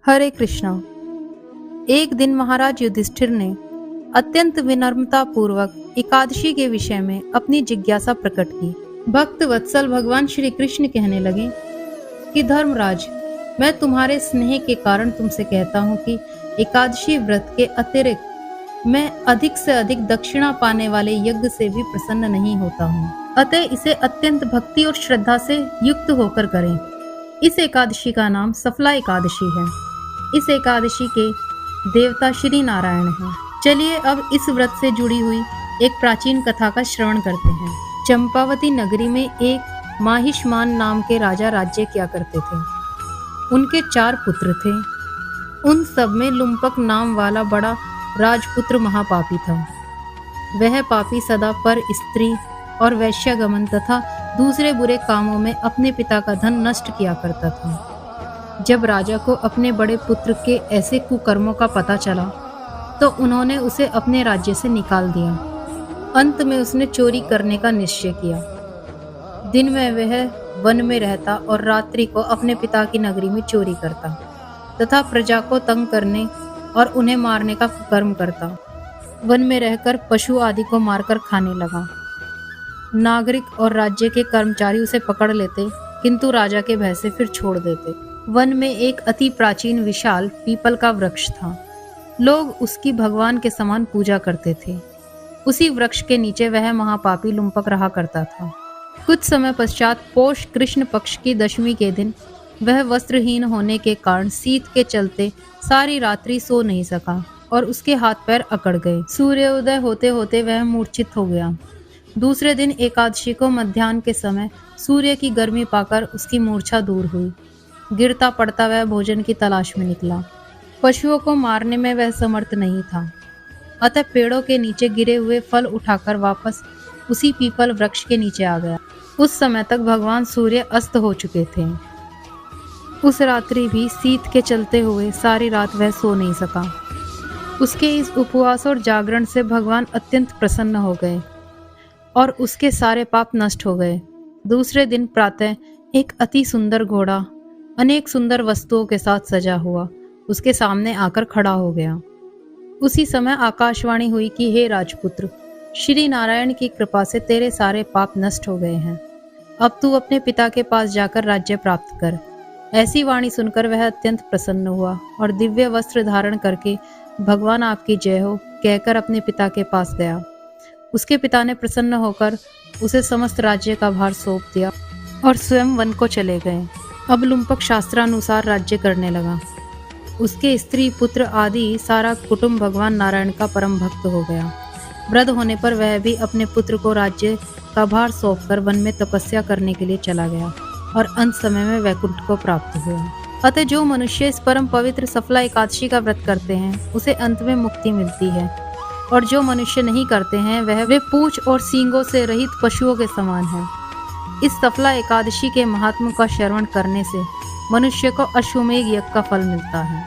हरे कृष्णा। एक दिन महाराज युधिष्ठिर ने अत्यंत विनम्रता पूर्वक एकादशी के विषय में अपनी जिज्ञासा प्रकट की। भक्त वत्सल भगवान श्री कृष्ण कहने लगे कि धर्मराज, मैं तुम्हारे स्नेह के कारण तुमसे कहता हूँ कि एकादशी व्रत के अतिरिक्त मैं अधिक से अधिक दक्षिणा पाने वाले यज्ञ से भी प्रसन्न नहीं होता हूँ। अतः इसे अत्यंत भक्ति और श्रद्धा से युक्त होकर करें। इस एकादशी का नाम सफला एकादशी है। इस एकादशी के देवता श्री नारायण हैं। चलिए अब इस व्रत से जुड़ी हुई एक प्राचीन कथा का श्रवण करते हैं। चंपावती नगरी में एक माहिष्मान नाम के राजा राज्य किया करते थे। उनके 4 पुत्र थे। उन सब में लुम्पक नाम वाला बड़ा राजपुत्र महापापी था। वह पापी सदा पर स्त्री और वैश्यगमन तथा दूसरे बुरे कामों में अपने पिता का धन नष्ट किया करता था। जब राजा को अपने बड़े पुत्र के ऐसे कुकर्मों का पता चला तो उन्होंने उसे अपने राज्य से निकाल दिया। अंत में उसने चोरी करने का निश्चय किया। दिन में वह वन में रहता और रात्रि को अपने पिता की नगरी में चोरी करता तथा प्रजा को तंग करने और उन्हें मारने का कुकर्म करता। वन में रहकर पशु आदि को मारकर खाने लगा। नागरिक और राज्य के कर्मचारी उसे पकड़ लेते, किंतु राजा के भय से फिर छोड़ देते। वन में एक अति प्राचीन विशाल पीपल का वृक्ष था। लोग उसकी भगवान के समान पूजा करते थे। उसी वृक्ष के नीचे वह महापापी लुम्पक रहा करता था। कुछ समय पश्चात पौष कृष्ण पक्ष की दशमी के दिन वह वस्त्रहीन होने के कारण शीत के चलते सारी रात्रि सो नहीं सका और उसके हाथ पैर अकड़ गए। सूर्योदय होते होते वह मूर्छित हो गया। दूसरे दिन एकादशी को मध्याह्न के समय सूर्य की गर्मी पाकर उसकी मूर्छा दूर हुई। गिरता पड़ता वह भोजन की तलाश में निकला। पशुओं को मारने में वह समर्थ नहीं था, अतः पेड़ों के नीचे गिरे हुए फल उठाकर वापस उसी पीपल वृक्ष के नीचे आ गया। उस समय तक भगवान सूर्य अस्त हो चुके थे। उस रात्रि भी शीत के चलते हुए सारी रात वह सो नहीं सका। उसके इस उपवास और जागरण से भगवान अत्यंत प्रसन्न हो गए और उसके सारे पाप नष्ट हो गए। दूसरे दिन प्रातः एक अति सुंदर घोड़ा अनेक सुंदर वस्तुओं के साथ सजा हुआ उसके सामने आकर खड़ा हो गया। उसी समय आकाशवाणी हुई कि हे राजपुत्र, श्री नारायण की कृपा से तेरे सारे पाप नष्ट हो गए हैं। अब तू अपने पिता के पास जाकर राज्य प्राप्त कर। ऐसी वाणी सुनकर वह अत्यंत प्रसन्न हुआ और दिव्य वस्त्र धारण करके भगवान आपकी जय हो कहकर अपने पिता के पास गया। उसके पिता ने प्रसन्न होकर उसे समस्त राज्य का भार सौंप दिया और स्वयं वन को चले गए। अब लुम्पक शास्त्रानुसार राज्य करने लगा। उसके स्त्री पुत्र आदि सारा कुटुंब भगवान नारायण का परम भक्त हो गया। वृद्ध होने पर वह भी अपने पुत्र को राज्य का भार सौंपकर वन में तपस्या करने के लिए चला गया और अंत समय में वैकुंठ को प्राप्त हुआ। अतः जो मनुष्य इस परम पवित्र सफला एकादशी का व्रत करते हैं उसे अंत में मुक्ति मिलती है, और जो मनुष्य नहीं करते हैं वे पूंछ और सींगों से रहित पशुओं के समान है। इस सफला एकादशी के महात्म्य का श्रवण करने से मनुष्य को अश्वमेध यज्ञ का फल मिलता है।